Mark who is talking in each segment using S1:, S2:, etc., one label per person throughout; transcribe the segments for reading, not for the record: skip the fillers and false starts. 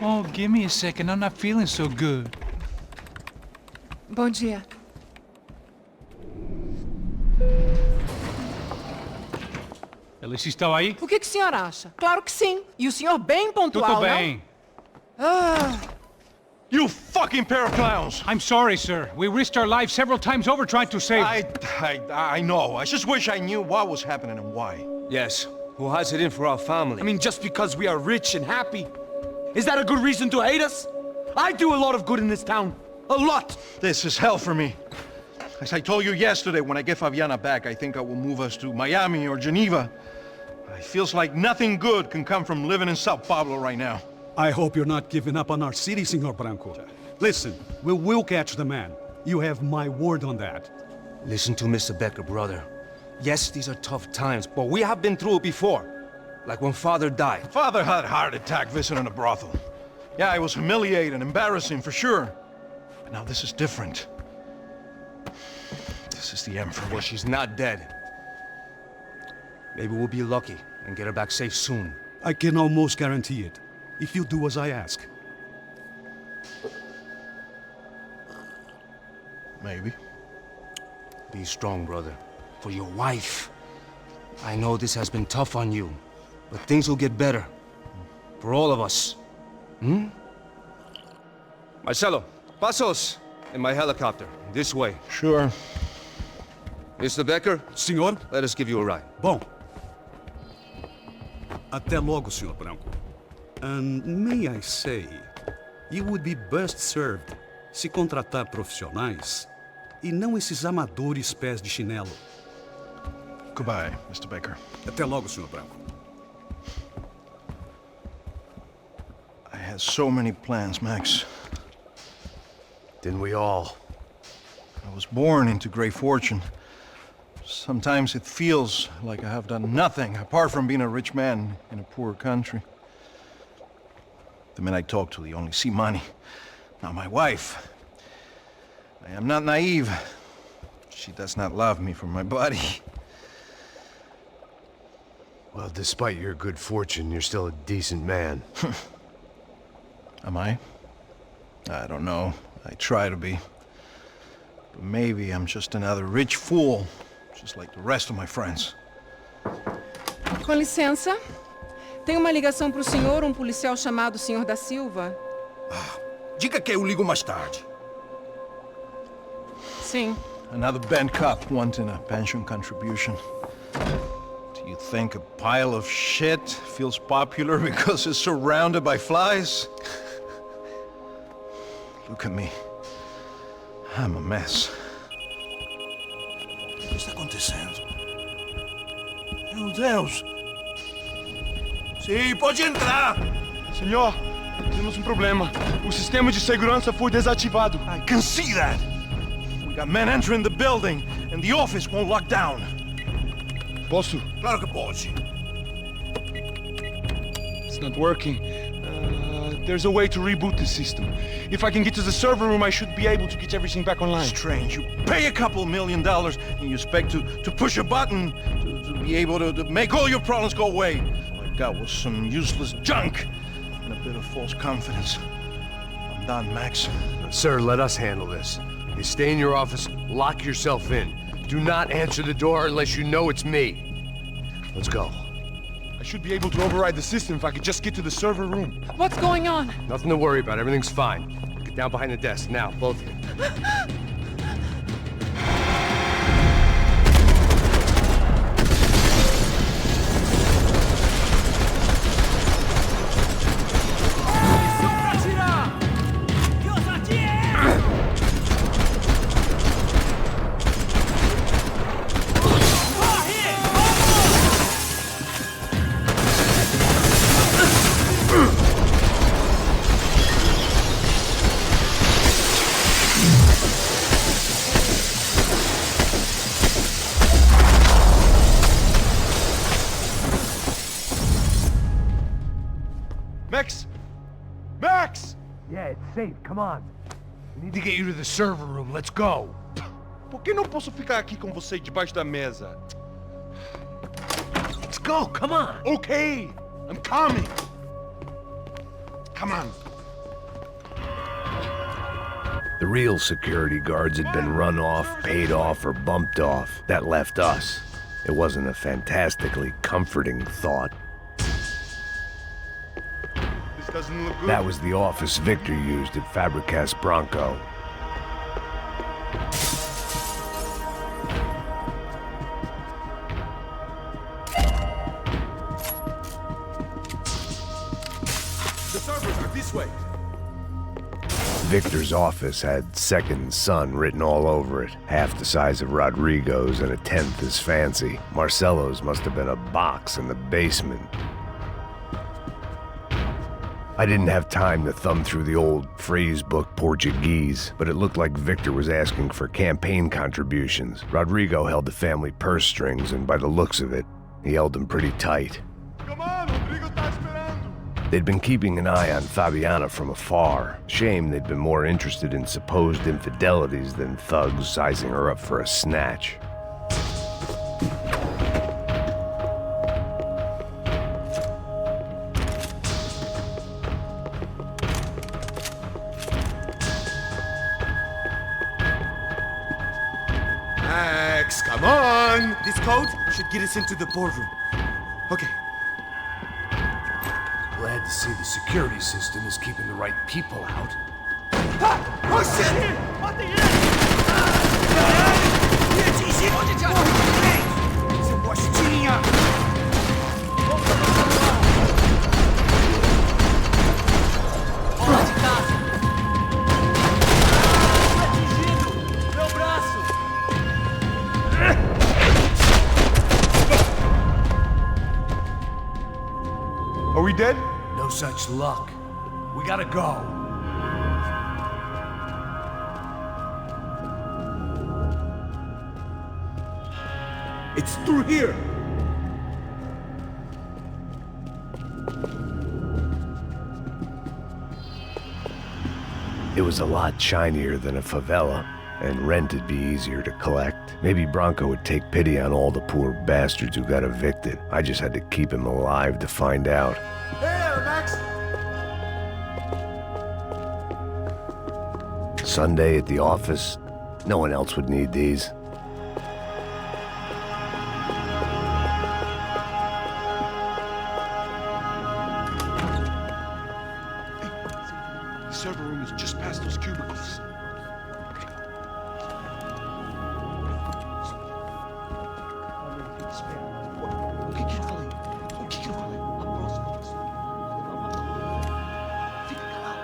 S1: Oh, give me a second. I'm not feeling so good.
S2: Bom dia.
S1: Alice estava aí?
S2: O que o senhor acha? Claro que sim. E o senhor bem pontual,
S1: Tudo bem.
S3: You fucking pair of clowns!
S1: I'm sorry, sir. We risked our lives several times over trying to save...
S3: I know. I just wish I knew what was happening and why.
S4: Yes, who has it in for our family?
S5: I mean, just because we are rich and happy, is that a good reason to hate us? I do a lot of good in this town. A lot!
S3: This is hell for me. As I told you yesterday, when I get Fabiana back, I think I will move us to Miami or Geneva. It feels like nothing good can come from living in Sao Paulo right now.
S6: I hope you're not giving up on our city, Senor Branco. Listen, we will catch the man. You have my word on that.
S4: Listen to Mr. Becker, brother. Yes, these are tough times, but we have been through it before. Like when Father died.
S3: Father had a heart attack visiting a brothel. Yeah, it was humiliating, embarrassing, for sure. But now this is different. This is the end for me.
S4: Well, she's not dead. Maybe we'll be lucky and get her back safe soon.
S6: I can almost guarantee it, if you do as I ask.
S3: Maybe.
S4: Be strong, brother. For your wife. I know this has been tough on you, but things will get better. For all of us. Hmm? Marcelo, pasos in my helicopter. This way.
S3: Sure.
S4: Mr. Becker,
S6: Senhor?
S4: let us give you a ride.
S6: Bom. Até logo, Senhor Branco. And may I say, you would be best served se contratar profissionais e não esses amadores pés de chinelo.
S3: Goodbye, Mr. Baker.
S6: Até logo, Senhor Branco.
S3: I had so many plans, Max.
S4: Didn't we all?
S3: I was born into great fortune. Sometimes it feels like I have done nothing apart from being a rich man in a poor country. The men I talk to, they only see money. Not my wife. I am not naive. She does not love me for my body.
S7: Well, despite your good fortune, you're still a decent man.
S3: Am I? I don't know. I try to be. But maybe I'm just another rich fool, just like the rest of my friends.
S2: Com licença. Tem uma ligação pro senhor, um policial chamado Sr. da Silva.
S5: Diga que eu ligo mais tarde.
S2: Sim.
S3: Another bent cop wanting a pension contribution. Do you think a pile of shit feels popular because it's surrounded by flies? Look at me. I'm a mess.
S5: O que está acontecendo? Meu Deus! Sim, pode entrar!
S7: Senhor, temos problema. O sistema de segurança foi desativado.
S3: I can see that! We got men entering the building, and the office won't lock down.
S7: Posso?
S5: Claro que pode.
S7: It's not working. There's a way to reboot the system. If I can get to the server room, I should be able to get everything back online.
S3: Strange. You pay a couple $1 million, and you expect to push a button to be able to make all your problems go away. All I got was some useless junk and a bit of false confidence. I'm done, Max.
S7: Sir, let us handle this. You stay in your office, lock yourself in. Do not answer the door unless you know it's me. Let's go. I should be able to override the system if I could just get to the server room.
S2: What's going on?
S7: Nothing to worry about. Everything's fine. Get down behind the desk now, both of you. Max! Max! Yeah, it's safe. Come on. We need to get you to the server room. Let's go.
S5: Por que não posso ficar aqui com você debaixo da mesa?
S7: Let's go. Come on.
S5: Okay, I'm coming. Come on.
S8: The real security guards had been run off, paid off, or bumped off. That left us. It wasn't a fantastically comforting thought.
S7: This doesn't look good.
S8: That was the office Victor used at Fabricas Bronco.
S5: The servers are this way.
S8: Victor's office had Second Son written all over it, half the size of Rodrigo's and a tenth as fancy. Marcelo's must have been a box in the basement. I didn't have time to thumb through the old phrase book Portuguese, but it looked like Victor was asking for campaign contributions. Rodrigo held the family purse strings, and by the looks of it, he held them pretty tight.
S7: Come on, Rodrigo tá esperando.
S8: They'd been keeping an eye on Fabiana from afar. Shame they'd been more interested in supposed infidelities than thugs sizing her up for a snatch.
S7: Max, come on!
S5: This code should get us into the boardroom. Okay.
S4: Glad to see the security system is keeping the right people out.
S5: Oh shit! Você postinha! Fora de casa! Atingido! Meu braço!
S7: Are we dead?
S4: No such luck. We gotta go.
S5: It's through here!
S8: It was a lot shinier than a favela, and rent'd be easier to collect. Maybe Bronco would take pity on all the poor bastards who got evicted. I just had to keep him alive to find out.
S7: There, Max!
S8: Sunday at the office, no one else would need these.
S7: The server room is just past those cubicles. O que eu falei? O que eu falei? A próxima. Fica calado.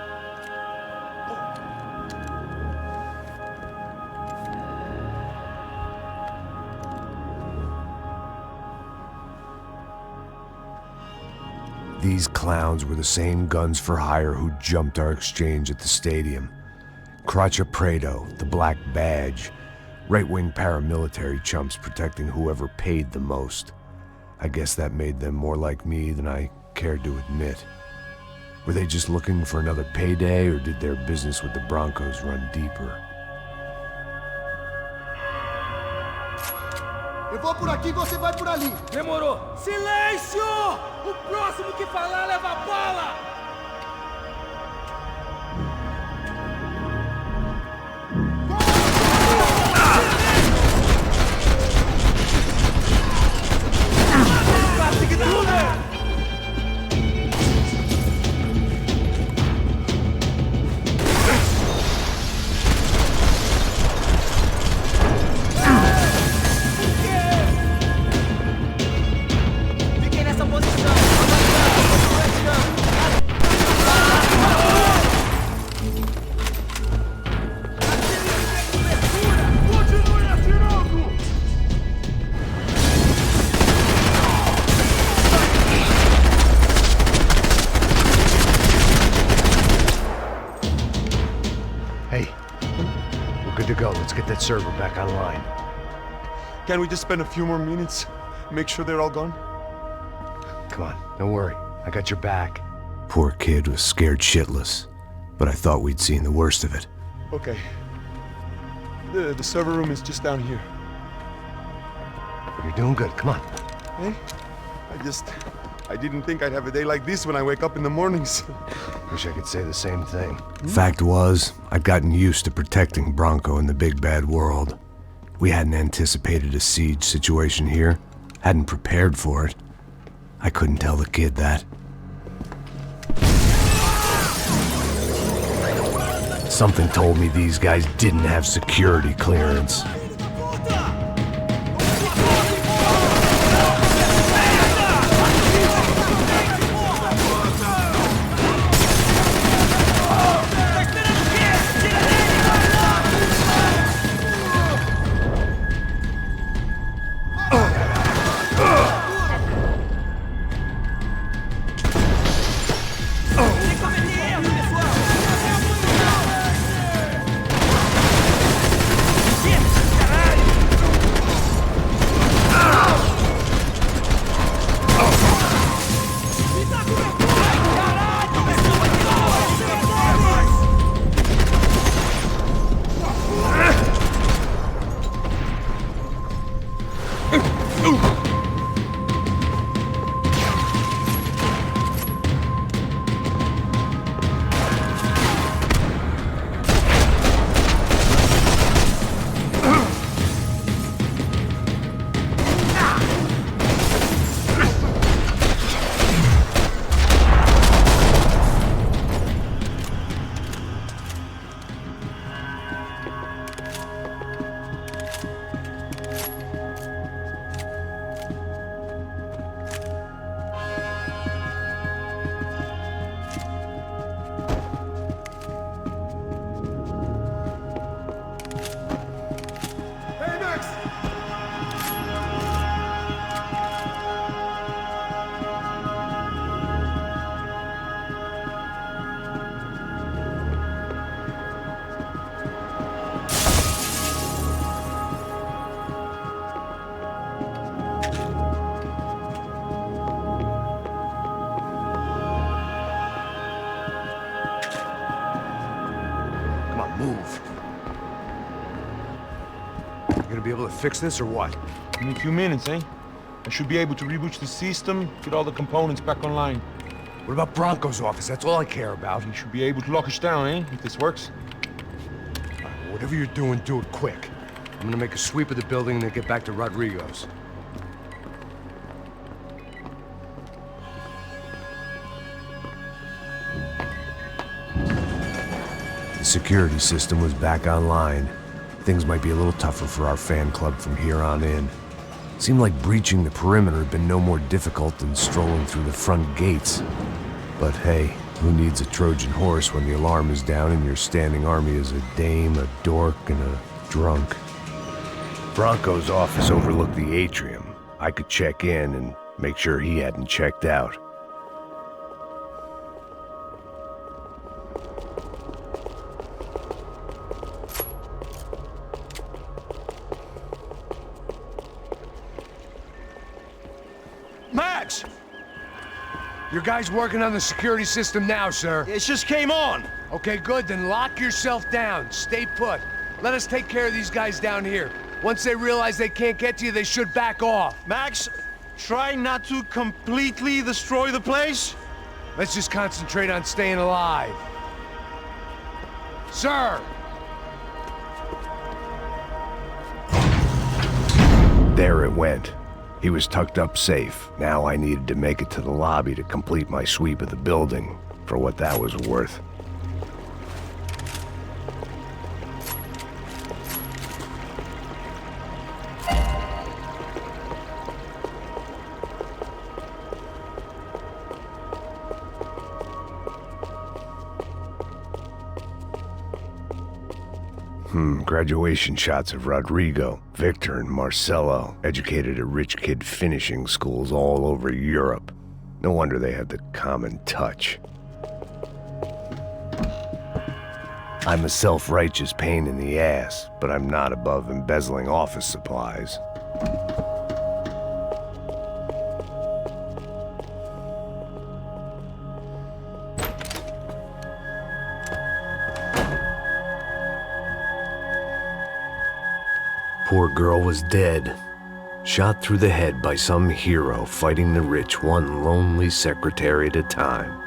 S4: These clowns were the same guns for hire who jumped our exchange at the stadium. Cracha Prado, the Black Badge, right-wing paramilitary chumps protecting whoever paid the most. I guess that made them more like me than I cared to admit. Were they just looking for another payday, or did their business with the Broncos run deeper?
S9: Eu vou por aqui, você vai por ali.
S5: Demorou! Silêncio! O próximo que falar leva a bola! Fiquem nessa posição! Continue atirando!
S4: Hey, we're good to go. Let's get that server back online.
S7: Can we just spend a few more minutes? Make sure they're all gone?
S4: Come on, don't worry. I got your back. Poor kid was scared shitless, but I thought we'd seen the worst of it.
S7: Okay. The server room is just down here.
S4: You're doing good. Come on.
S7: Hey?
S10: I didn't think I'd have a day like this when I wake up in the mornings.
S8: Wish I could say the same thing.
S4: Fact was, I'd gotten used to protecting Bronco in the big bad world. We hadn't anticipated a siege situation here, hadn't prepared for it. I couldn't tell the kid that. Something told me these guys didn't have security clearance.
S8: Move. You gonna be able to fix this or what?
S10: In a few minutes, eh? I should be able to reboot the system, get all the components back online.
S8: What about Bronco's office? That's all I care about.
S10: You should be able to lock us down, eh? If this works.
S8: Whatever you're doing, do it quick. I'm gonna make a sweep of the building and then get back to Rodrigo's.
S4: The security system was back online. Things might be a little tougher for our fan club from here on in. Seemed like breaching the perimeter had been no more difficult than strolling through the front gates. But hey, who needs a Trojan horse when the alarm is down and your standing army is a dame, a dork, and a drunk?
S8: Bronco's office overlooked the atrium. I could check in and make sure he hadn't checked out.
S3: Max!
S8: Your guy's working on the security system now, sir.
S3: It just came on!
S8: Okay, good, then lock yourself down. Stay put. Let us take care of these guys down here. Once they realize they can't get to you, they should back off.
S3: Max, try not to completely destroy the place.
S8: Let's just concentrate on staying alive. Sir! There it went. He was tucked up safe. Now I needed to make it to the lobby to complete my sweep of the building, for what that was worth. Graduation shots of Rodrigo, Victor, and Marcelo, educated at rich kid finishing schools all over Europe. No wonder they had the common touch. I'm a self-righteous pain in the ass, but I'm not above embezzling office supplies. Poor girl was dead.
S4: Shot through the head by some hero fighting the rich one lonely secretary at a time.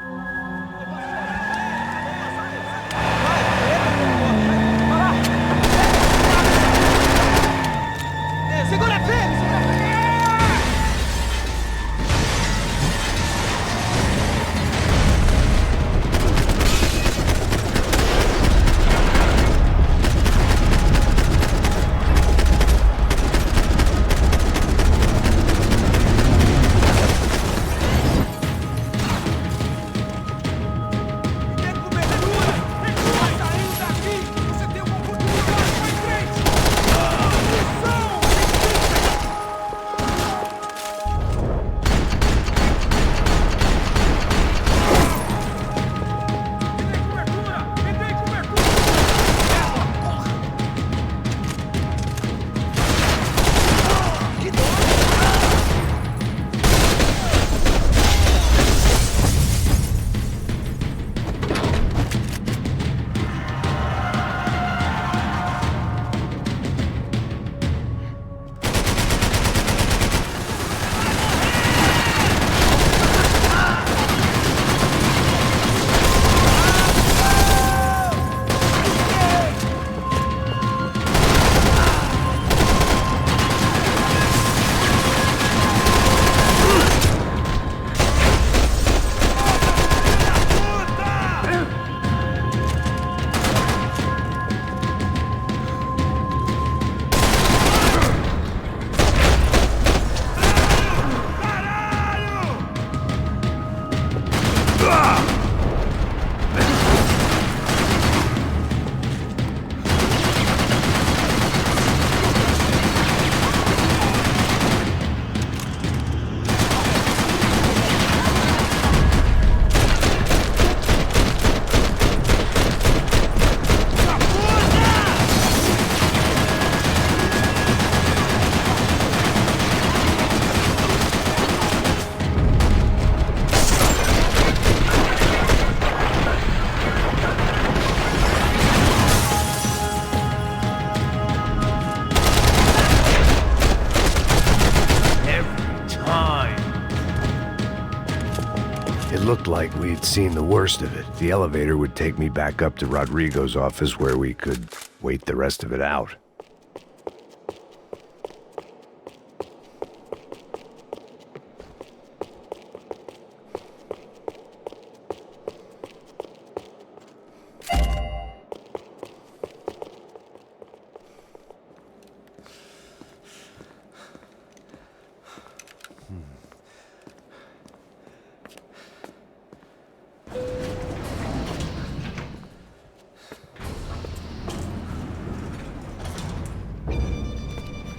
S4: It looked like we'd seen the worst of it. The elevator would take me back up to Rodrigo's office where we could wait the rest of it out.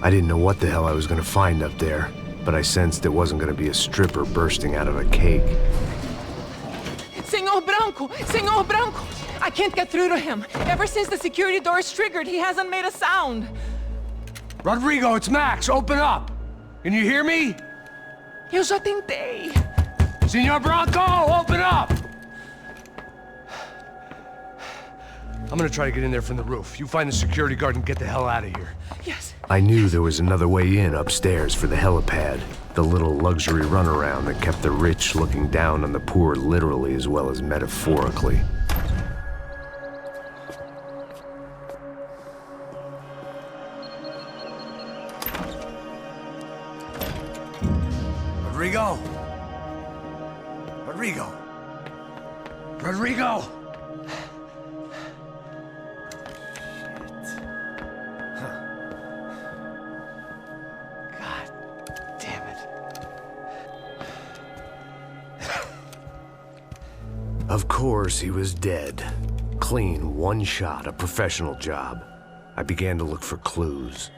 S4: I didn't know what the hell I was going to find up there, but I sensed it wasn't going to be a stripper bursting out of a cake.
S2: Senor Branco! Senor Branco! I can't get through to him. Ever since the security door is triggered, he hasn't made a sound.
S7: Rodrigo, it's Max. Open up. Can you hear me?
S2: Eu já tentei.
S7: Senor Branco, open up! I'm gonna try to get in there from the roof. You find the security guard and get the hell out of here.
S2: Yes.
S4: I knew there was another way in upstairs for the helipad, the little luxury runaround that kept the rich looking down on the poor literally as well as metaphorically.
S7: Rodrigo! Rodrigo! Rodrigo!
S4: Of course, he was dead. Clean, one shot, a professional job. I began to look for clues.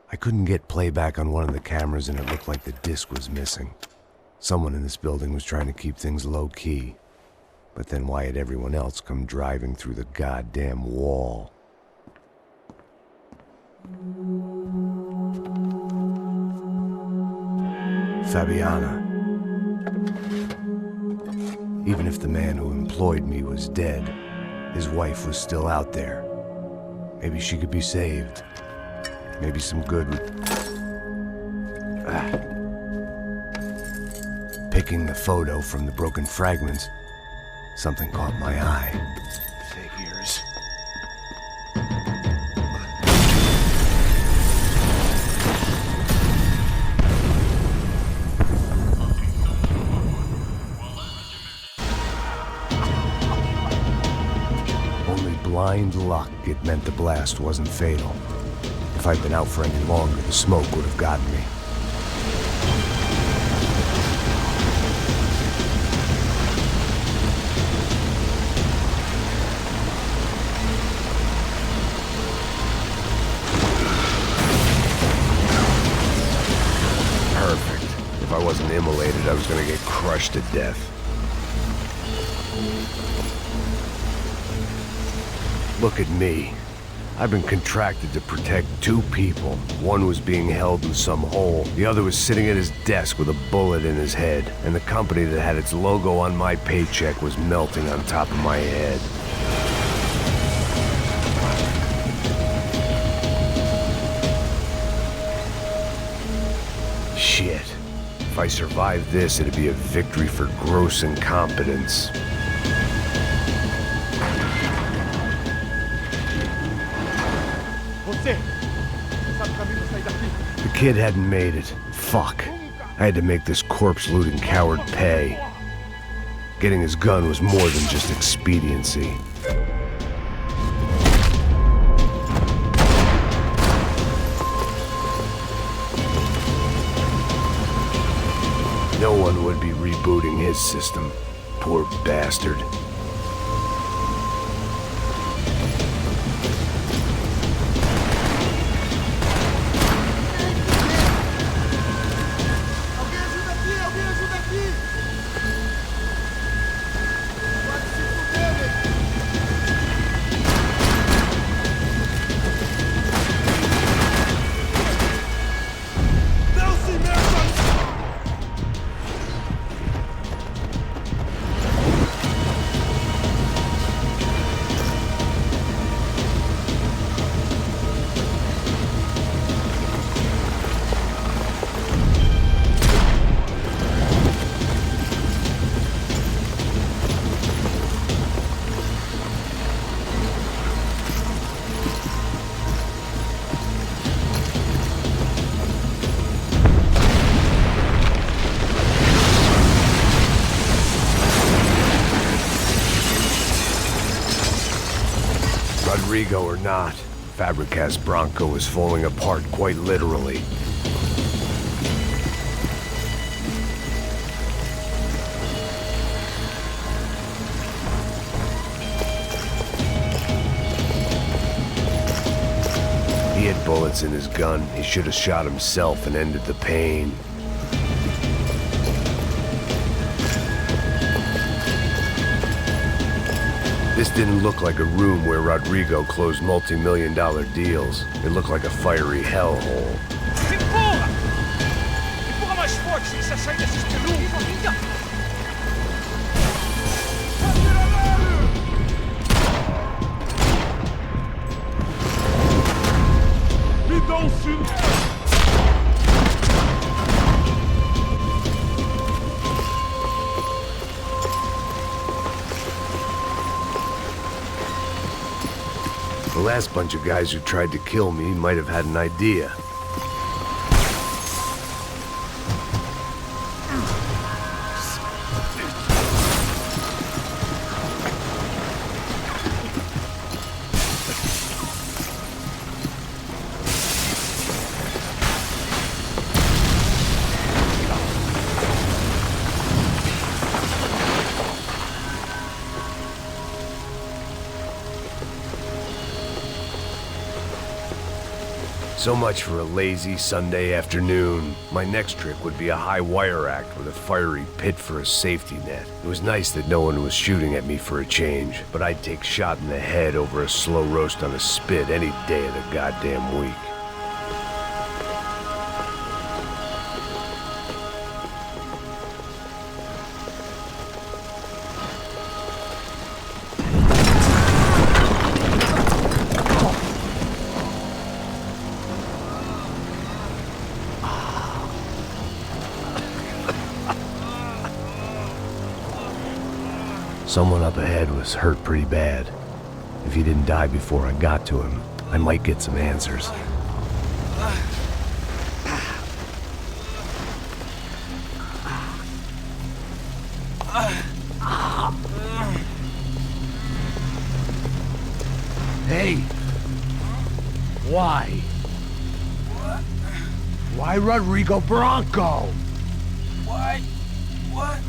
S4: I couldn't get playback on one of the cameras and it looked like the disc was missing. Someone in this building was trying to keep things low-key. But then why had everyone else come driving through the goddamn wall? Fabiana. Even if the man who employed me was dead, his wife was still out there. Maybe she could be saved. Maybe some good would... Picking the photo from the broken fragments, something caught my eye. Figures. Only blind luck it meant the blast wasn't fatal. If I'd been out for any longer, the smoke would have gotten me. Perfect. If I wasn't immolated, I was gonna get crushed to death. Look at me. I've been contracted to protect two people. One was being held in some hole. The other was sitting at his desk with a bullet in his head. And the company that had its logo on my paycheck was melting on top of my head. Shit. If I survived this, it'd be a victory for gross incompetence. The kid hadn't made it. Fuck. I had to make this corpse-looting coward pay. Getting his gun was more than just expediency. No one would be rebooting his system. Poor bastard. Rodrigo or not, Fabricas Bronco is falling apart quite literally. He had bullets in his gun. He should have shot himself and ended the pain. This didn't look like a room where Rodrigo closed multi-million-dollar deals. It looked like a fiery hellhole.
S1: Empurra! Empurra mais forte, sem se sair desse espelunco! Me dá sinal!
S4: The last bunch of guys who tried to kill me might have had an idea. So much for a lazy Sunday afternoon. My next trick would be a high wire act with a fiery pit for a safety net. It was nice that no one was shooting at me for a change, but I'd take shot in the head over a slow roast on a spit any day of the goddamn week. Someone up ahead was hurt pretty bad. If he didn't die before I got to him, I might get some answers.
S7: Hey! Why? Why Rodrigo Bronco?
S1: Why? What?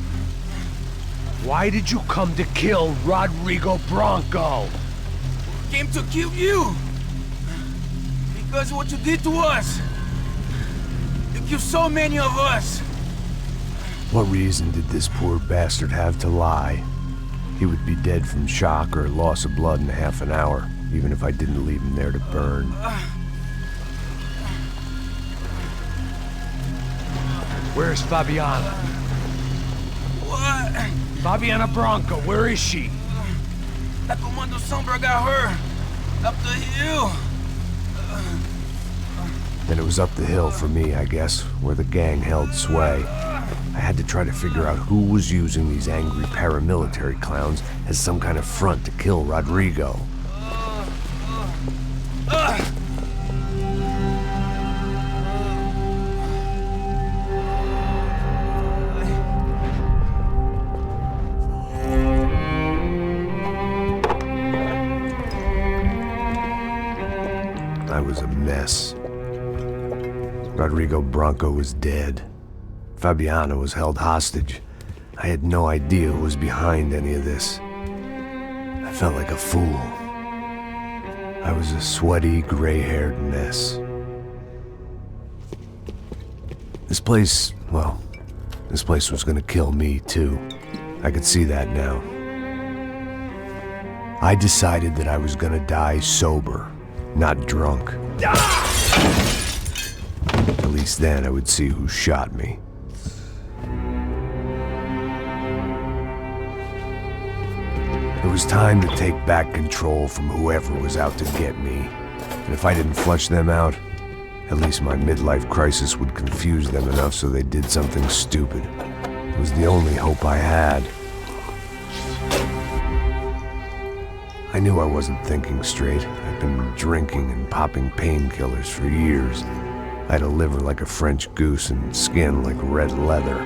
S7: Why did you come to kill Rodrigo Bronco?
S1: Came to kill you! Because of what you did to us! You killed so many of us!
S4: What reason did this poor bastard have to lie? He would be dead from shock or loss of blood in half an hour, even if I didn't leave him there to burn.
S7: Where's Fabiana?
S1: What?
S7: Fabiana Bronco, where is she?
S1: La Comando Sombra got her! Up the hill!
S4: Then it was up the hill for me, I guess, where the gang held sway. I had to try to figure out who was using these angry paramilitary clowns as some kind of front to kill Rodrigo. I was a mess. Rodrigo Bronco was dead. Fabiana was held hostage. I had no idea who was behind any of this. I felt like a fool. I was a sweaty, gray-haired mess. This place, well, this place was gonna kill me, too. I could see that now. I decided that I was gonna die sober, not drunk. At least then I would see who shot me. It was time to take back control from whoever was out to get me. And if I didn't flush them out, at least my midlife crisis would confuse them enough so they did something stupid. It was the only hope I had. I knew I wasn't thinking straight. I'd been drinking and popping painkillers for years. I had a liver like a French goose and skin like red leather.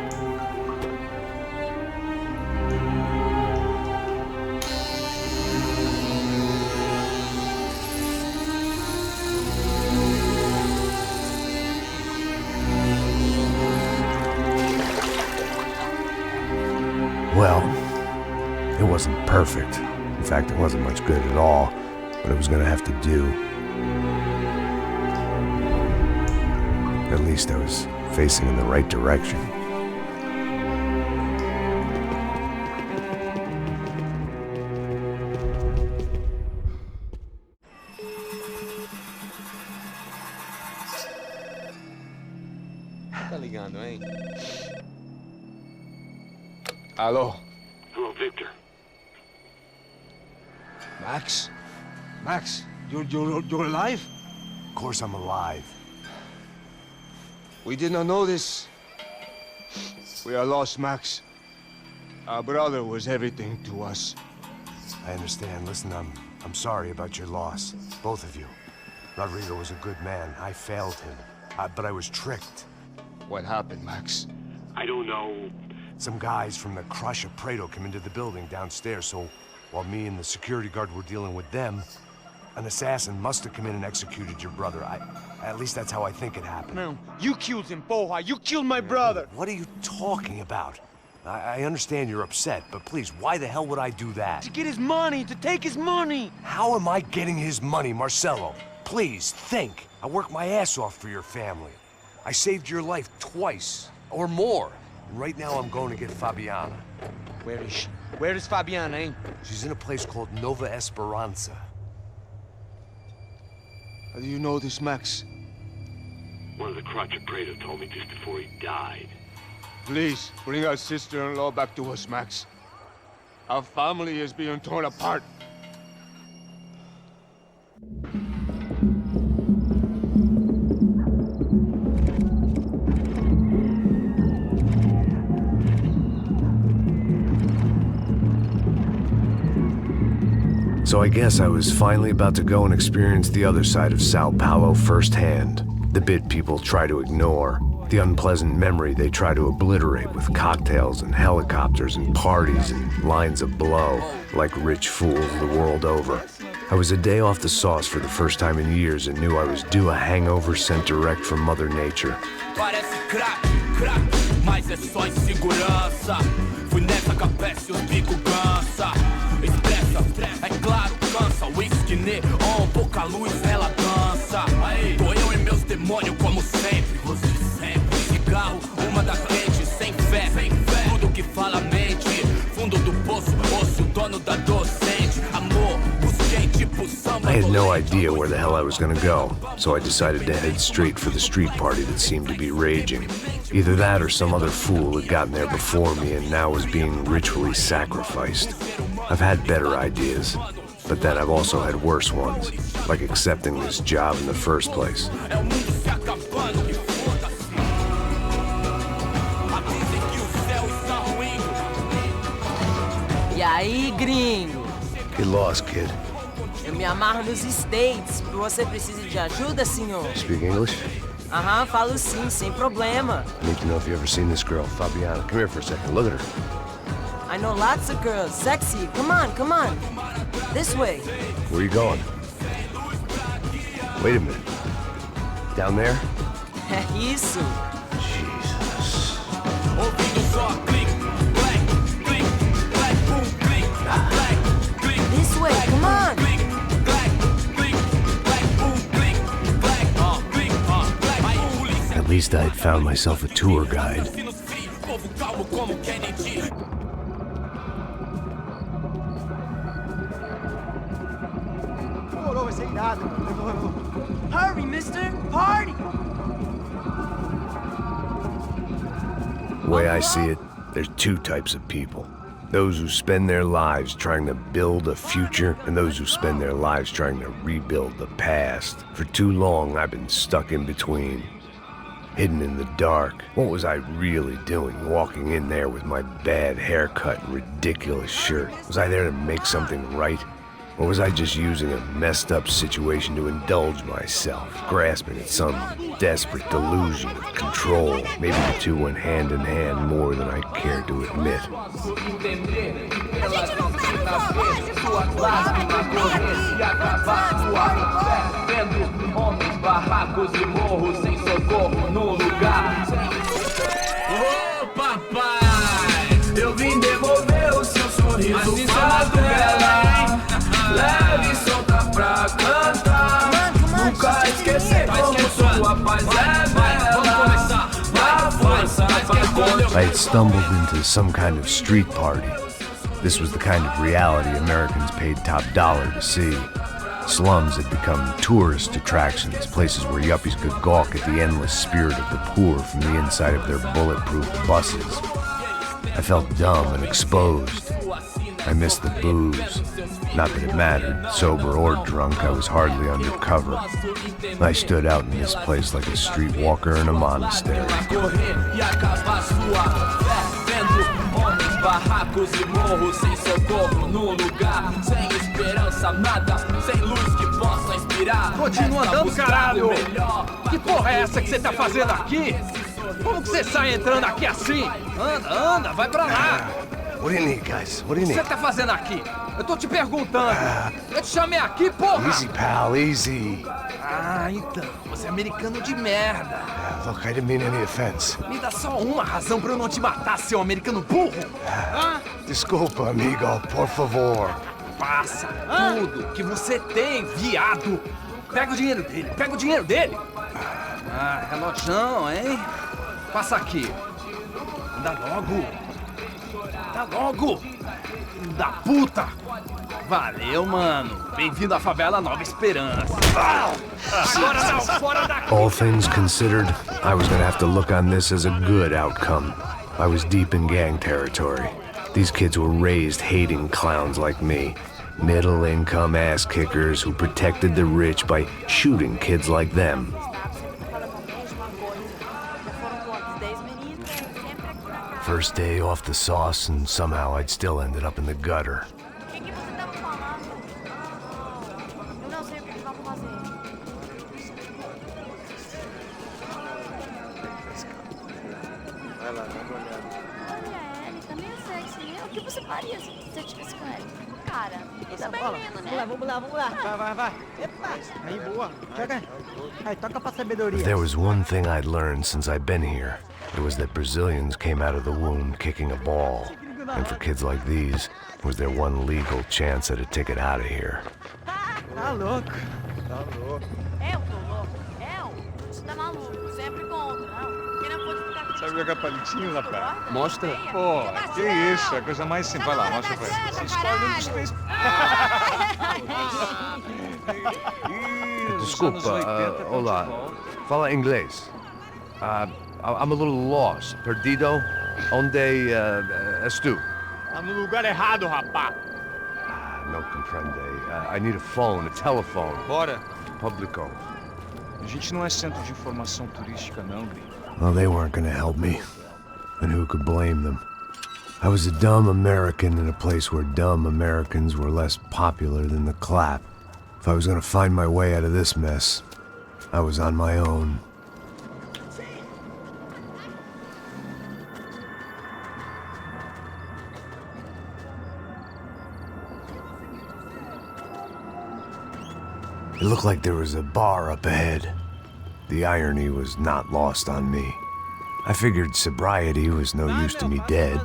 S4: Well, it wasn't perfect. In fact, it wasn't much good at all, but it was gonna have to do. At least I was facing in the right direction.
S5: Tá ligando, hein?
S10: Alô?
S7: Hello, Victor.
S10: Max? Max, you're alive?
S4: Of course I'm alive.
S10: We did not know this. We are lost, Max. Our brother was everything to us.
S4: I understand. Listen, I'm sorry about your loss. Both of you. Rodrigo was a good man. I failed him. But I was tricked.
S10: What happened, Max?
S7: I don't know.
S4: Some guys from the Crush of Prado came into the building downstairs, so while me and the security guard were dealing with them, an assassin must have come in and executed your brother. At least that's how I think it happened.
S5: No, you killed him, Porra. You killed my brother.
S4: What are you talking about? I understand you're upset, but please, why the hell would I do that?
S5: To get his money, to take his money.
S4: How am I getting his money, Marcelo? Please, think. I worked my ass off for your family. I saved your life twice, or more. And right now I'm going to get Fabiana.
S5: Where is she? Where is Fabiana, eh?
S4: She's in a place called Nova Esperanza.
S10: How do you know this, Max?
S7: One of the Crotch of Prado told me just before he died.
S10: Please, bring our sister-in-law back to us, Max. Our family is being torn apart.
S4: So I guess I was finally about to go and experience the other side of Sao Paulo firsthand. The bit people try to ignore. The unpleasant memory they try to obliterate with cocktails and helicopters and parties and lines of blow, like rich fools the world over. I was a day off the sauce for the first time in years and knew I was due a hangover sent direct from Mother Nature.
S11: Parece crack, mas é só insegurança. Fui nessa capeste, os bico cansa. Expressa, é claro, cansa. Whisky neon, pouca luz, ela dança. Tô eu e meus demônios como sempre. Você sempre. Cigarro, uma da frente, sem fé. Tudo que fala mente. Fundo do poço, osso, dono da docente. Amor, busquei tipo samba.
S4: I had no idea where the hell I was gonna go, so I decided to head straight for the street party that seemed to be raging. Either that or some other fool had gotten there before me and now was being ritually sacrificed. I've had better ideas, but then I've also had worse ones, like accepting this job in the first place.
S12: E aí, gringo?
S4: Get lost, kid.
S12: Eu me amarro nos States. Você precisa de ajuda, senhor?
S4: Speak English?
S12: Aham, falo sim, sem problema.
S4: I need to know if you've ever seen this girl, Fabiana. Come here for a second. Look at her.
S12: I know lots of girls. Sexy. Come on, come on. This way.
S4: Where are you going? Wait a minute. Down there?
S12: É isso.
S4: Jesus.
S12: This way, come on.
S4: At least I had found myself a tour guide.
S9: Demorou, vai ser irado, mano.
S12: Hurry, mister. Party.
S4: The way I see it, there's two types of people. Those who spend their lives trying to build a future, and those who spend their lives trying to rebuild the past. For too long, I've been stuck in between. Hidden in the dark. What was I really doing, walking in there with my bad haircut and ridiculous shirt? Was I there to make something right? Or was I just using a messed up situation to indulge myself, grasping at some desperate delusion of control? Maybe the two went hand in hand more than I cared to admit.
S11: Ô papai, eu vim devolver o seu sorriso favela. Leve e solta pra cantar. Nunca esquecer como sua paz é bela. Na força pra
S4: I had stumbled into some kind of street party. This was the kind of reality Americans paid top dollar to see. Slums had become tourist attractions, places where yuppies could gawk at the endless spirit of the poor from the inside of their bulletproof buses. I felt dumb and exposed. I missed the booze. Not that it mattered. Sober or drunk, I was hardly undercover. I stood out in this place like a streetwalker in a monastery.
S11: Barracos e morros sem socorro no lugar, sem esperança, nada, sem luz que possa inspirar.
S1: Continua andando, caralho! Que porra é essa que você tá fazendo aqui? Como que você sai entrando aqui assim? Anda, vai pra lá!
S4: What do you need, guys? What do you
S1: O que
S4: need?
S1: você tá fazendo aqui? Eu tô te perguntando. Eu te chamei aqui, porra!
S4: Easy, pal, easy.
S1: Ah, então, você é americano de merda.
S4: Look, I didn't mean any offense.
S1: Me dá só uma razão pra eu não te matar, seu americano burro.
S4: Desculpa, amigo, por favor.
S1: Passa tudo que você tem, viado. Pega o dinheiro dele, Ah, relojão, hein? Passa aqui. Anda logo. Da puta. Valeu, mano. Bem-vindo à favela Nova Esperança. Agora não, fora daqui.
S4: All things considered, I was gonna have to look on this as a good outcome. I was deep in gang territory. These kids were raised hating clowns like me. Middle-income ass-kickers who protected the rich by shooting kids like them. First day off the sauce, and somehow I'd still ended up in the gutter.
S13: que você faria se você estivesse com ele? Cara, isso é bem lindo, né?
S9: Vamos lá, vamos lá. Vai. Epa, aí, boa. Joga. Aí, toca pra sabedoria.
S4: If there was one thing I'd learned since I'd been here, it was that Brazilians came out of the womb kicking a ball. And for kids like these, it was their one legal chance at a ticket out of here.
S9: Tá louco.
S13: Eu tô louco. Você tá maluco. Sempre contra, não. Quem não pode ficar...
S14: Sabe jogar palitinho, rapaz?
S5: Mostra.
S14: Pô, que isso, é a coisa mais simples. Vai lá, mostra pra ele. Você escolhe um dos três.
S8: Desculpa, olá. Fala inglês. I'm a little lost. Perdido? Onde és tu?
S10: Tá no lugar errado, rapá.
S8: No comprende. I need a phone, a telephone.
S14: Bora.
S8: Publico.
S14: A gente não é centro de informação turística, não, gringo.
S4: Well, they weren't gonna help me. And who could blame them? I was a dumb American in a place where dumb Americans were less popular than the clap. If I was gonna find my way out of this mess, I was on my own. It looked like there was a bar up ahead. The irony was not lost on me. I figured sobriety was no use to me dead.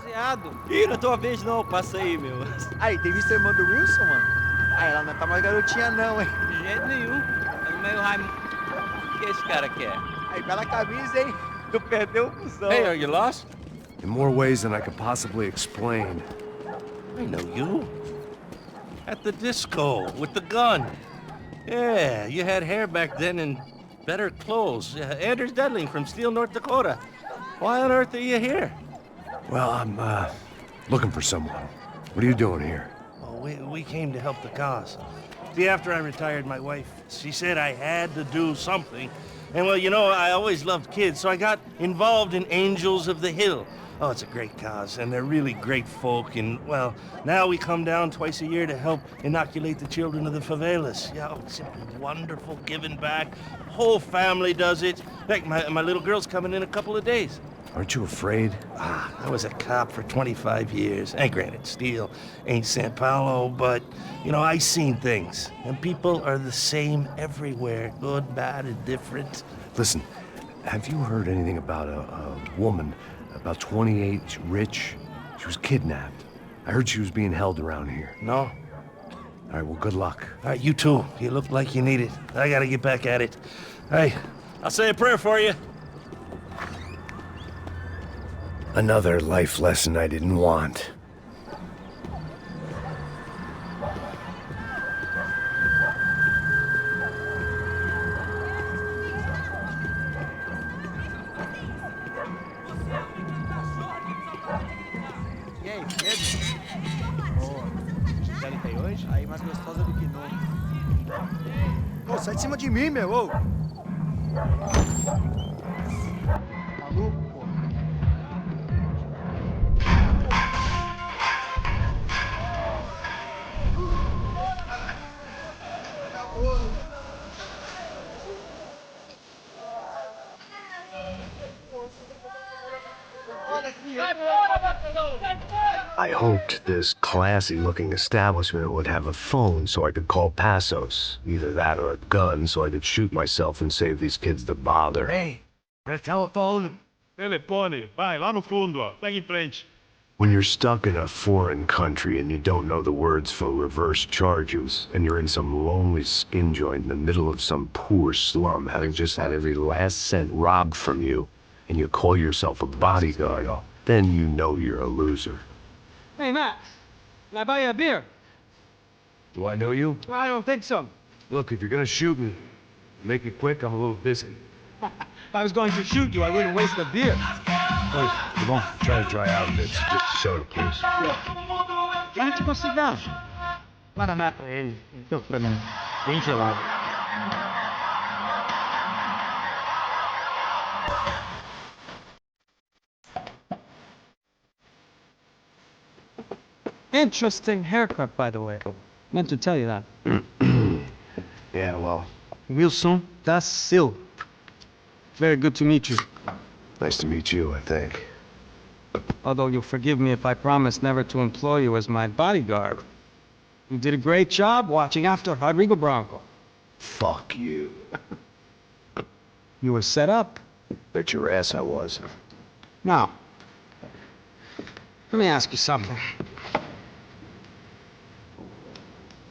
S9: Ih, não é tua vez não, passa aí, meu. Aí, tem visto a irmã do Wilson, mano? Ah, ela não tá mais garotinha não, hein?
S15: De jeito nenhum. Tá no meio Raimundo. O que esse cara quer?
S9: Aí, bela camisa, hein? Tu perdeu o cuzão.
S5: Hey, are you lost?
S4: In more ways than I could possibly explain.
S15: I know you. At the disco, with the gun. Yeah, you had hair back then and better clothes. Anders Dedling from Steele, North Dakota. Why on earth are you here?
S4: Well, I'm, looking for someone. What are you doing here?
S15: Oh, we came to help the cause. See, after I retired, my wife, she said I had to do something. And well, you know, I always loved kids, so I got involved in Angels of the Hill. Oh, it's a great cause, and they're really great folk, and, well, now we come down twice a year to help inoculate the children of the favelas. Yeah, oh, it's simply wonderful giving back. Whole family does it. In fact, my little girl's coming in a couple of days.
S4: Aren't you afraid?
S15: I was a cop for 25 years. And granted, Steele ain't San Paulo, but, you know, I seen things. And people are the same everywhere, good, bad, and different.
S4: Listen, have you heard anything about a woman, about 28, rich? She was kidnapped. I heard she was being held around here.
S15: No?
S4: All right, well, good luck.
S15: All right, you too. You look like you need it. I gotta get back at it. Hey, I'll say a prayer for you.
S4: Another life lesson I didn't want.
S9: E aí, medo? Boa. Já limpei hoje? Aí, mais gostosa do que nunca. Ô, sai de cima de mim, meu, ô! Maluco, pô.
S8: I hoped this classy-looking establishment would have a phone so I could call Passos. Either that or a gun so I could shoot myself and save these kids the bother.
S10: Hey, the telephone. Telefone, vai lá no fundo, ó. Pega em frente.
S8: When you're stuck in a foreign country and you don't know the words for reverse charges, and you're in some lonely skin joint in the middle of some poor slum having just had every last cent robbed from you, and you call yourself a bodyguard, then you know you're a loser.
S9: Hey, Max. Can I buy you a beer?
S8: Do I know you?
S9: I don't think so.
S8: Look, if you're gonna shoot me, make it quick, I'm a little busy.
S9: If I was going to shoot you, I wouldn't waste the beer.
S8: Oi, come on, try to dry out a bit. Just a soda, please.
S9: Vai te considerar. Guaraná pra ele. Então, pra mim. Bem gelado. Interesting haircut, by the way. Meant to tell you that.
S8: Yeah, well,
S9: Wilson da Silva. Very good to meet you.
S8: nice to meet you, I think.
S5: Although you'll forgive me if I promise never to employ you as my bodyguard. You did a great job watching after Rodrigo Bronco.
S8: Fuck you.
S5: You were set up.
S8: Bet your ass I was.
S5: Now, let me ask you something.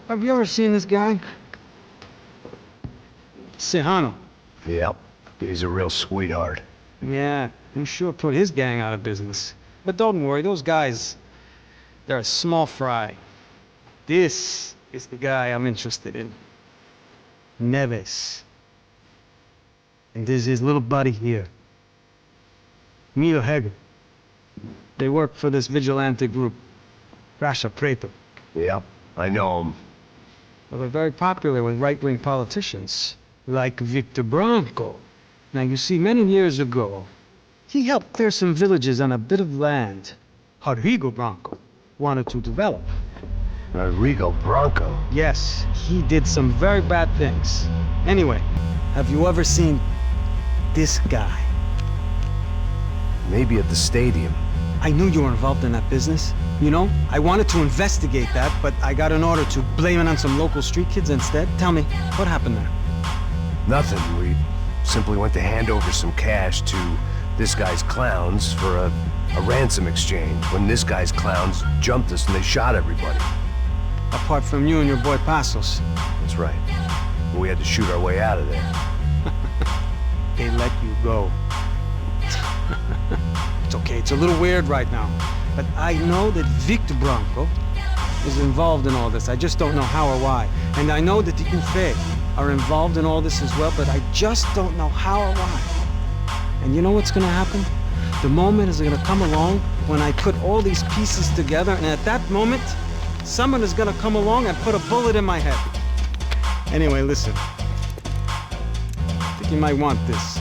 S5: Have you ever seen this guy? Sejano.
S8: Yep. He's a real sweetheart.
S5: Yeah, he sure put his gang out of business. But don't worry, those guys, they're a small fry. This is the guy I'm interested in. Neves. And there's his little buddy here. Milo Heger. They work for this vigilante group, Rasha Preto.
S8: Yep, I know him.
S5: Well, they're very popular with right-wing politicians, like Victor Bronco. Now, you see, many years ago, he helped clear some villages on a bit of land Rodrigo Bronco wanted to develop.
S8: Rodrigo Bronco?
S5: Yes, he did some very bad things. Anyway, have you ever seen this guy?
S8: Maybe at the stadium.
S5: I knew you were involved in that business. You know, I wanted to investigate that, but I got an order to blame it on some local street kids instead. Tell me, what happened there?
S8: Nothing. We simply went to hand over some cash to this guy's clowns for a ransom exchange when this guy's clowns jumped us and they shot everybody.
S5: Apart from you and your boy Passos.
S8: That's right. We had to shoot our way out of there.
S5: They let you go. It's okay, it's a little weird right now. But I know that Victor Bronco is involved in all this. I just don't know how or why. And I know that the UFE are involved in all this as well, but I just don't know how or why. And you know what's gonna happen? The moment is gonna come along when I put all these pieces together, and at that moment, someone is gonna come along and put a bullet in my head. Anyway, listen. I think you might want this.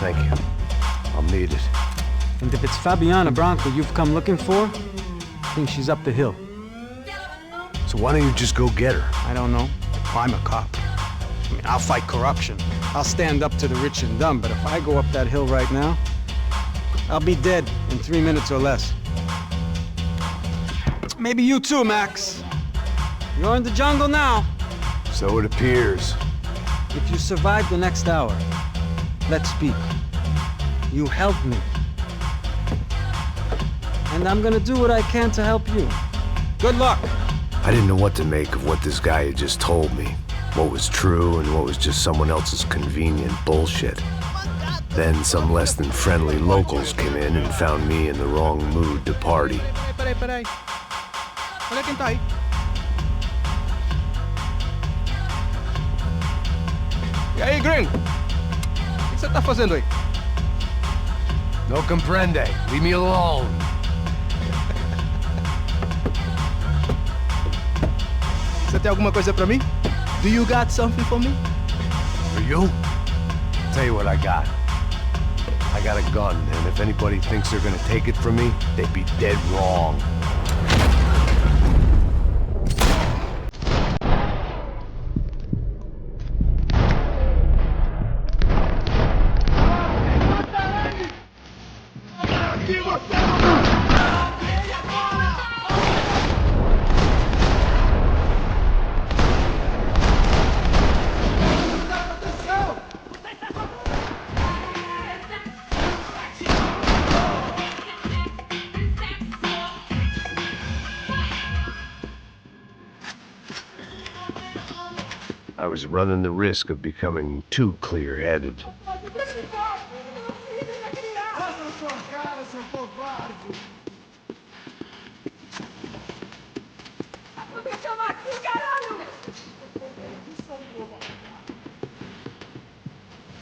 S8: Thank you. I'll need it.
S5: And if it's Fabiana Bronco you've come looking for, I think she's up the hill.
S8: So why don't you just go get her?
S5: I don't know. I'm a cop. I mean, I'll fight corruption. I'll stand up to the rich and dumb, but if I go up that hill right now, I'll be dead in 3 minutes or less. Maybe you too, Max. You're in the jungle now.
S8: So it appears.
S5: If you survive the next hour, let's speak. You helped me. And I'm gonna do what I can to help you. Good luck!
S8: I didn't know what to make of what this guy had just told me. What was true and what was just someone else's convenient bullshit. Then some less than friendly locals came in and found me in the wrong mood to party.
S3: Peraí. Olha quem tá aí. E aí, gringo? O que você tá fazendo aí?
S8: No comprende. Leave me alone.
S3: Você tem alguma coisa pra mim? Do you got something for me?
S8: For you? Tell you what I got. I got a gun, and if anybody thinks they're gonna take it from me, they'd be dead wrong. I was running the risk of becoming too clear-headed.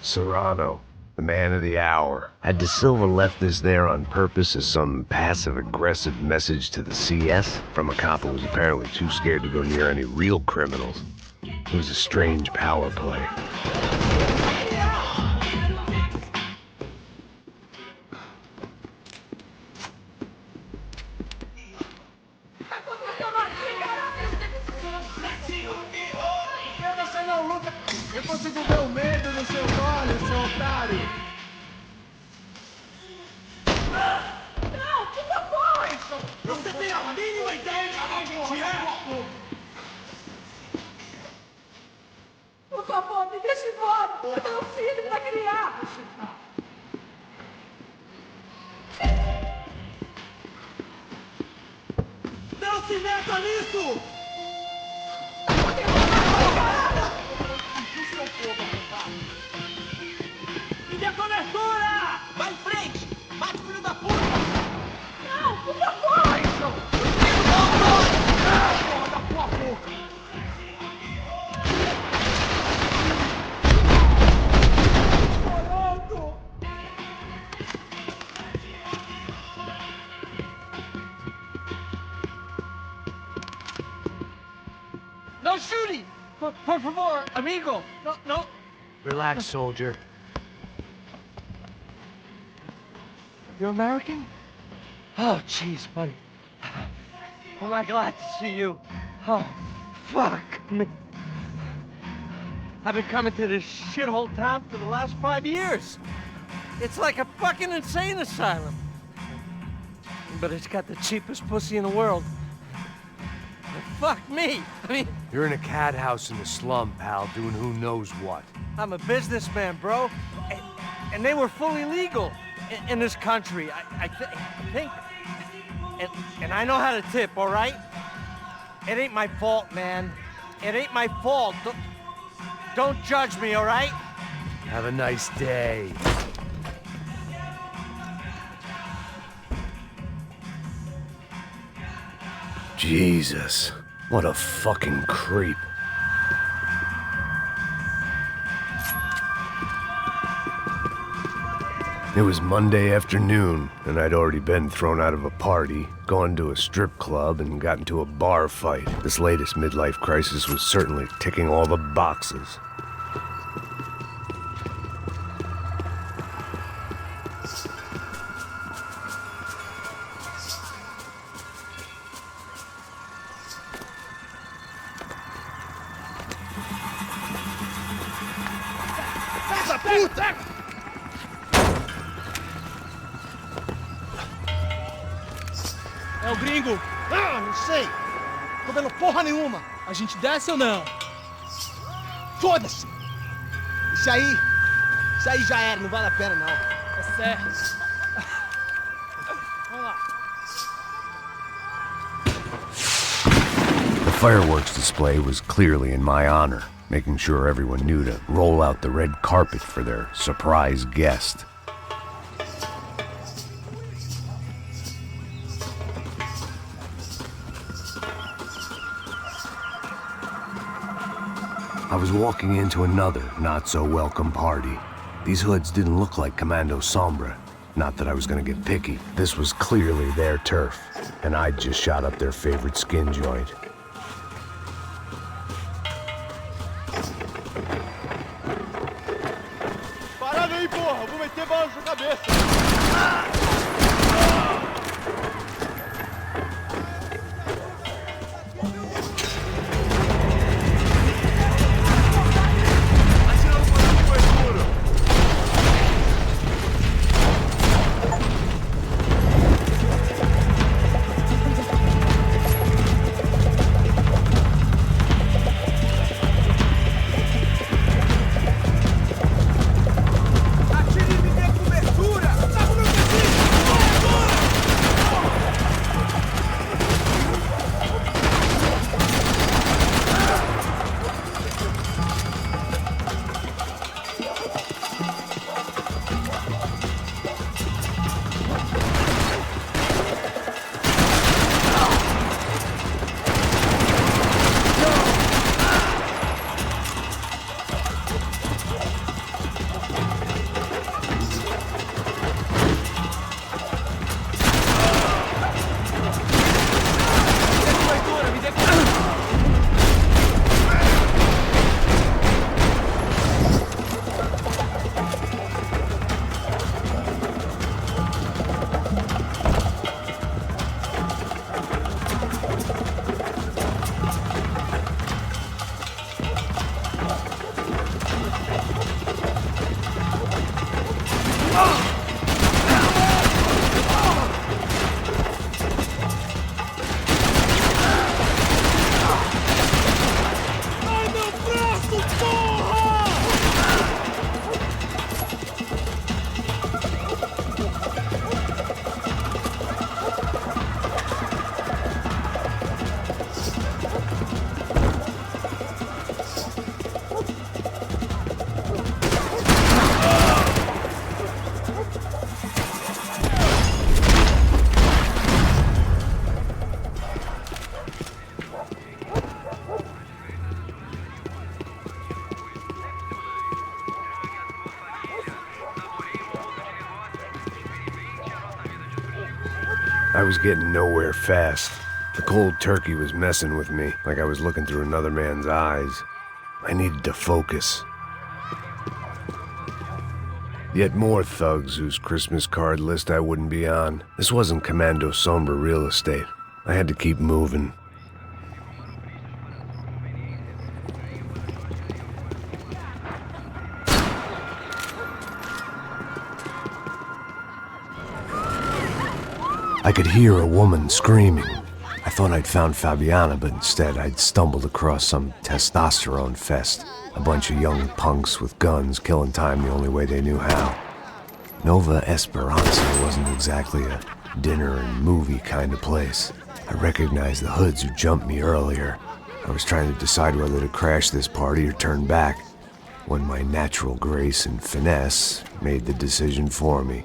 S8: Serrano, the man of the hour. Had De Silva left this there on purpose as some passive-aggressive message to the CS from a cop who was apparently too scared to go near any real criminals? It was a strange power play.
S1: Eu consigo ver o medo nos seus olhos, seu otário!
S11: pimenta nisso! Me dê cobertura! Vai em frente! Mate, filho da puta! Não, por favor, Wilson! Porra da tua boca!
S16: No shooting! Por favor, amigo! No.
S10: Relax, soldier.
S16: You're American? Oh, jeez, buddy. Am I glad to see you? Oh, fuck me. I've been coming to this shithole town for the last 5 years. It's like a fucking insane asylum. But it's got the cheapest pussy in the world. Fuck me! I mean,
S7: You're in a cat house in the slum, pal, doing who knows what.
S16: I'm a businessman, bro. And they were fully legal in this country. I think. And I know how to tip, all right? It ain't my fault, man. It ain't my fault. Don't judge me, all right?
S7: Have a nice day. Jesus, what a fucking creep. It was Monday afternoon, and I'd already been thrown out of a party, gone to a strip club, and got into a bar fight. This latest midlife crisis was certainly ticking all the boxes.
S11: Essa puta!
S17: É o gringo.
S11: Ah, não sei. Tô vendo porra nenhuma.
S17: A gente desce ou não?
S11: Foda-se. Isso aí já era, não vale a pena não.
S17: É certo. Vamos lá.
S4: The fireworks display was clearly in my honor, making sure everyone knew to roll out the red carpet for their surprise guest. I was walking into another not-so-welcome party. These hoods didn't look like Commando Sombra. Not that I was gonna get picky. This was clearly their turf, and I'd just shot up their favorite skin joint.
S11: Parada aí, porra! Vou meter bala na sua cabeça! Atire e me dê cobertura! Tá com meu presente!
S4: I was getting nowhere fast. The cold turkey was messing with me, like I was looking through another man's eyes. I needed to focus. Yet more thugs whose Christmas card list I wouldn't be on. This wasn't Commando Sombra real estate. I had to keep moving. I could hear a woman screaming. I thought I'd found Fabiana, but instead I'd stumbled across some testosterone fest. A bunch of young punks with guns killing time the only way they knew how. Nova Esperanza wasn't exactly a dinner and movie kind of place. I recognized the hoods who jumped me earlier. I was trying to decide whether to crash this party or turn back, when my natural grace and finesse made the decision for me.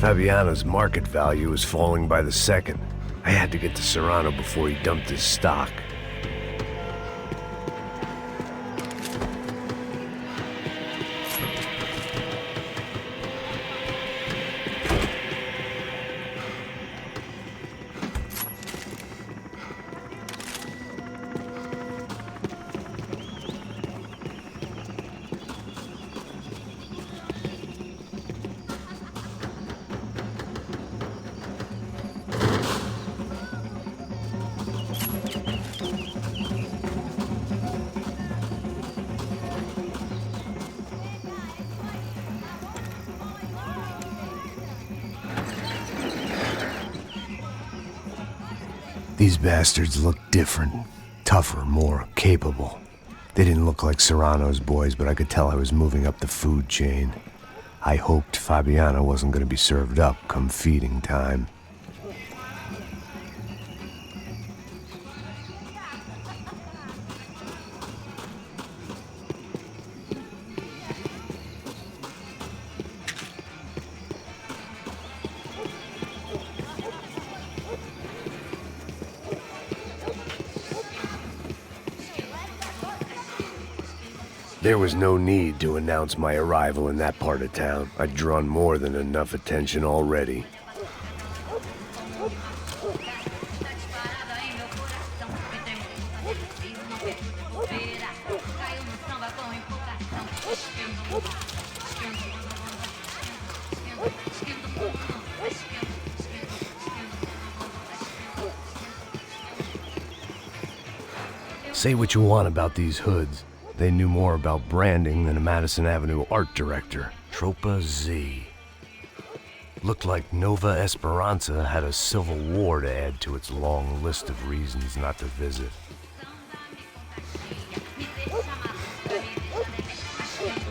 S4: Fabiana's market value was falling by the second. I had to get to Serrano before he dumped his stock. These bastards looked different, tougher, more capable. They didn't look like Serrano's boys, but I could tell I was moving up the food chain. I hoped Fabiana wasn't going to be served up come feeding time. There was no need to announce my arrival in that part of town. I'd drawn more than enough attention already. Say what you want about these hoods. They knew more about branding than a Madison Avenue art director. Tropa Z. Looked like Nova Esperanza had a civil war to add to its long list of reasons not to visit.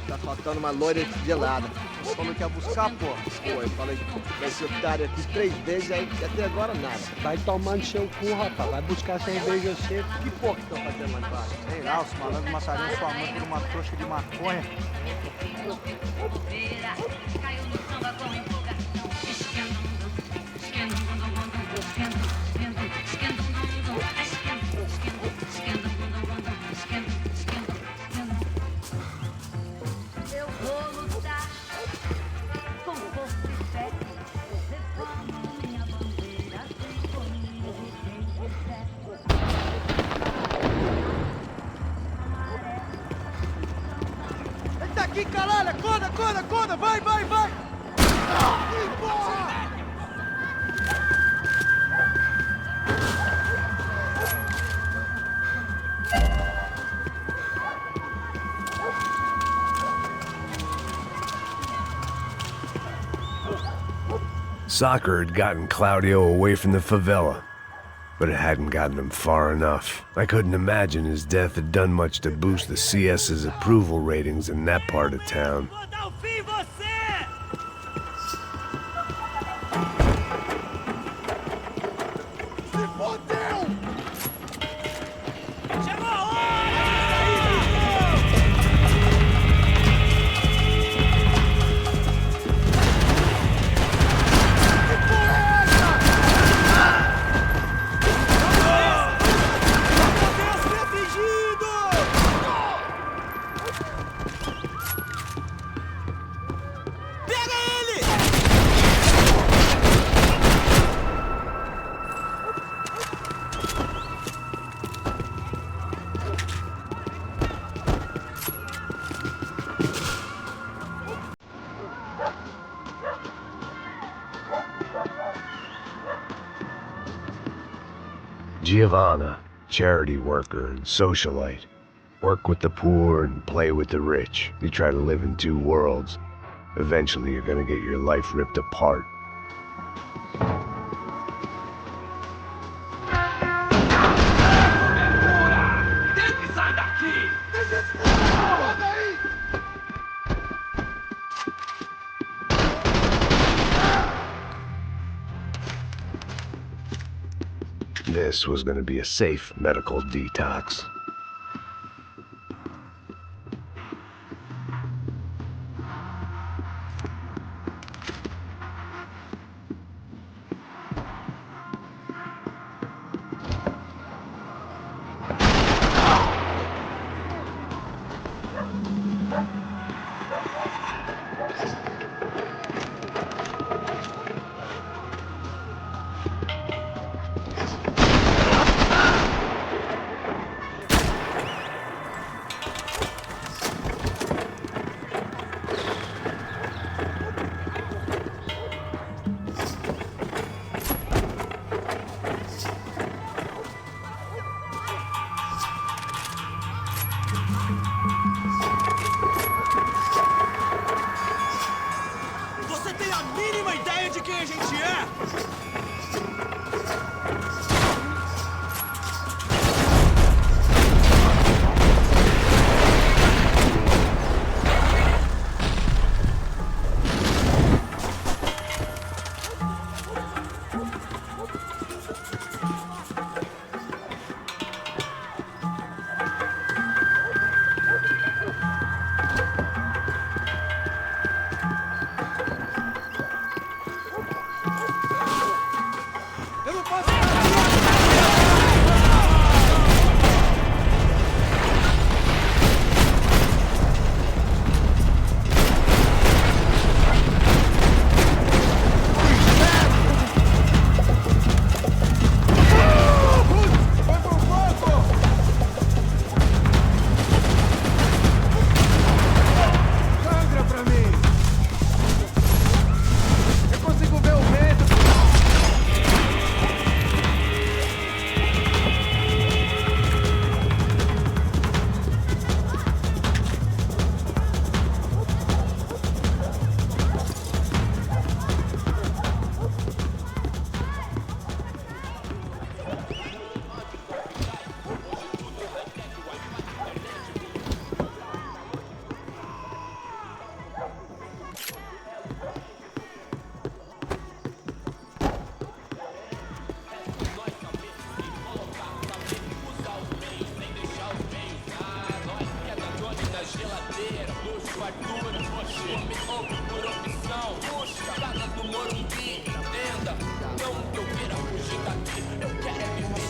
S9: Tá faltando uma loira gelada. Como que ia buscar, pô? Pô, eu falei que esse otário aqui 3 vezes aí e até agora nada.
S5: Vai tomando seu cu, rapaz. Vai buscar cerveja cedo.
S9: Que porra que estão fazendo lá embaixo?
S18: Sei lá, os malandros matariam sua mãe por uma trouxa de maconha.
S13: Eu vou lutar com força e fé. Levando minha bandeira assim comigo tem fé.
S9: Ele tá aqui, caralho! Acorda, acorda, acorda! Vai, vai, vai! Ih, porra!
S4: Soccer had gotten Claudio away from the favela, but it hadn't gotten him far enough. I couldn't imagine his death had done much to boost the CS's approval ratings in that part of town. Giovanna, charity worker and socialite. Work with the poor and play with the rich. You try to live in two worlds. Eventually you're gonna get your life ripped apart. This was going to be a safe medical detox.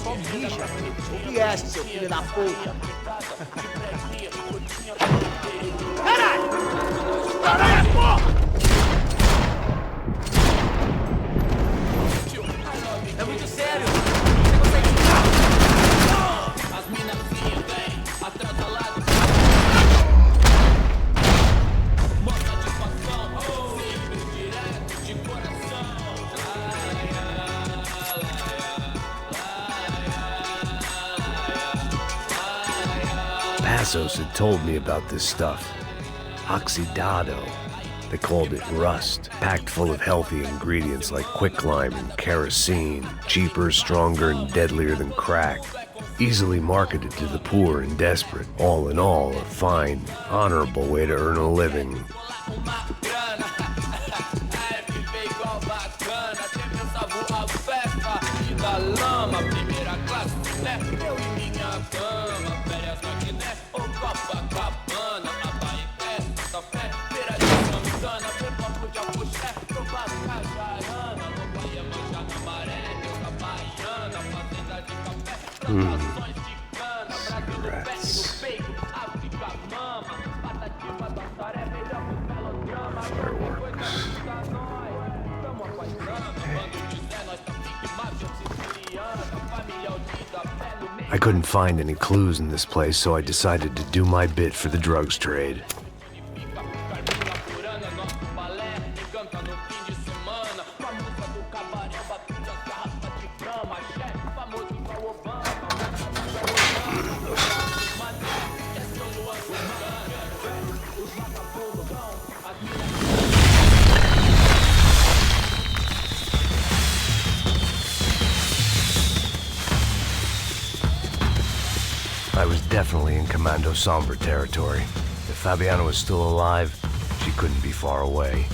S9: Só bicha. O que é, seu filho da puta? Caralho! Caralho, porra!
S11: É muito sério. As minas vêm, atrás ao lado. Mostra satisfação, sempre direto de coração.
S8: Passos had told me about this stuff. Oxidado. They called it rust, packed full of healthy ingredients like quicklime and kerosene, cheaper, stronger, and deadlier than crack. Easily marketed to the poor and desperate. All in all, a fine, honorable way to earn a living. Cigarettes. Fireworks. I couldn't find any clues in this place, so I decided to do my bit for the drugs trade. I was definitely in Commando Sombra territory. If Fabiana was still alive, she couldn't be far away.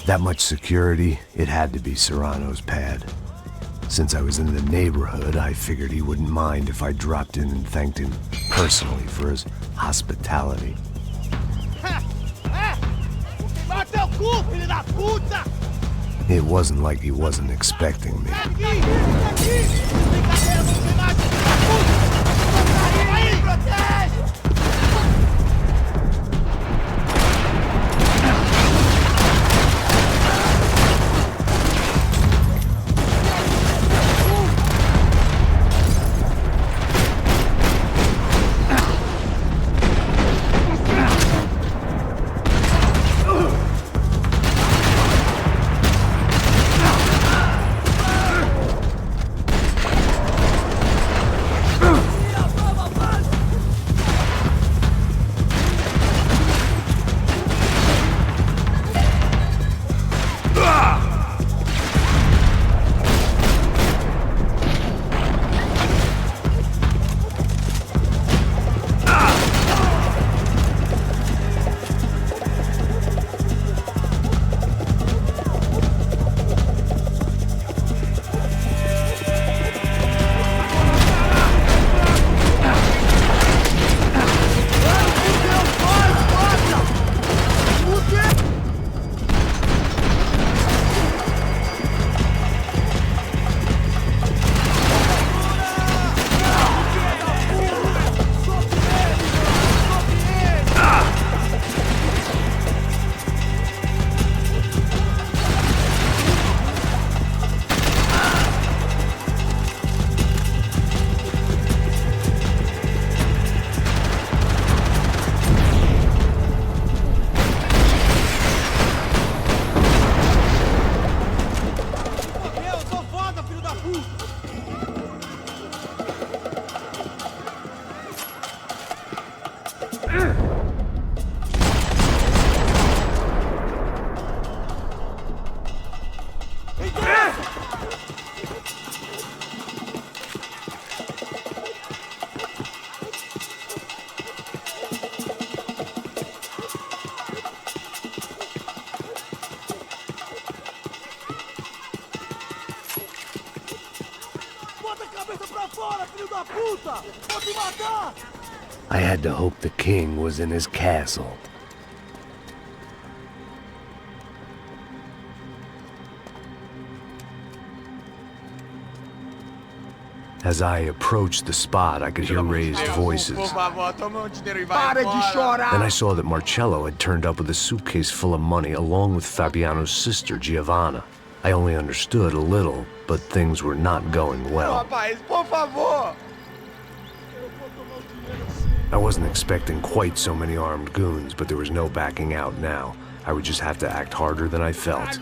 S8: That much security, it had to be Serrano's pad. Since I was in the neighborhood, I figured he wouldn't mind if I dropped in and thanked him personally for his hospitality. It wasn't like he wasn't expecting me.
S4: I had to hope the king was in his castle. As I approached the spot, I could hear raised voices. Then I saw that Marcello had turned up with a suitcase full of money along with Fabiano's sister, Giovanna. I only understood a little, but things were not going well. I wasn't expecting quite so many armed goons, but there was no backing out now. I would just have to act harder than I felt.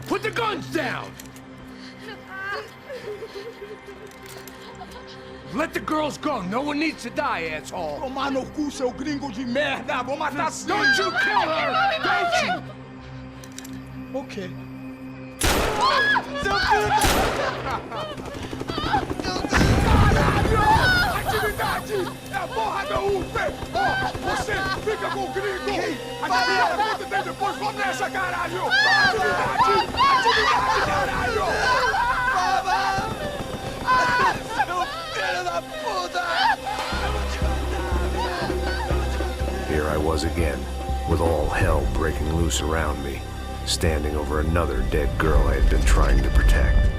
S7: Put the guns down! Let the girls go. No one needs to die, asshole.
S19: Tomar no cu, seu gringo de merda. Vou matar sim.
S7: Don't you kill her! Don't you?
S19: Ok.
S7: Seu filho Caralho! Atividade! É a porra da UP! Ó, você fica com o gringo! A galera conta tem depois, vamos nessa, caralho! Atividade! Atividade, caralho!
S4: Here I was again, with all hell breaking loose around me, standing over another dead girl I had been trying to protect.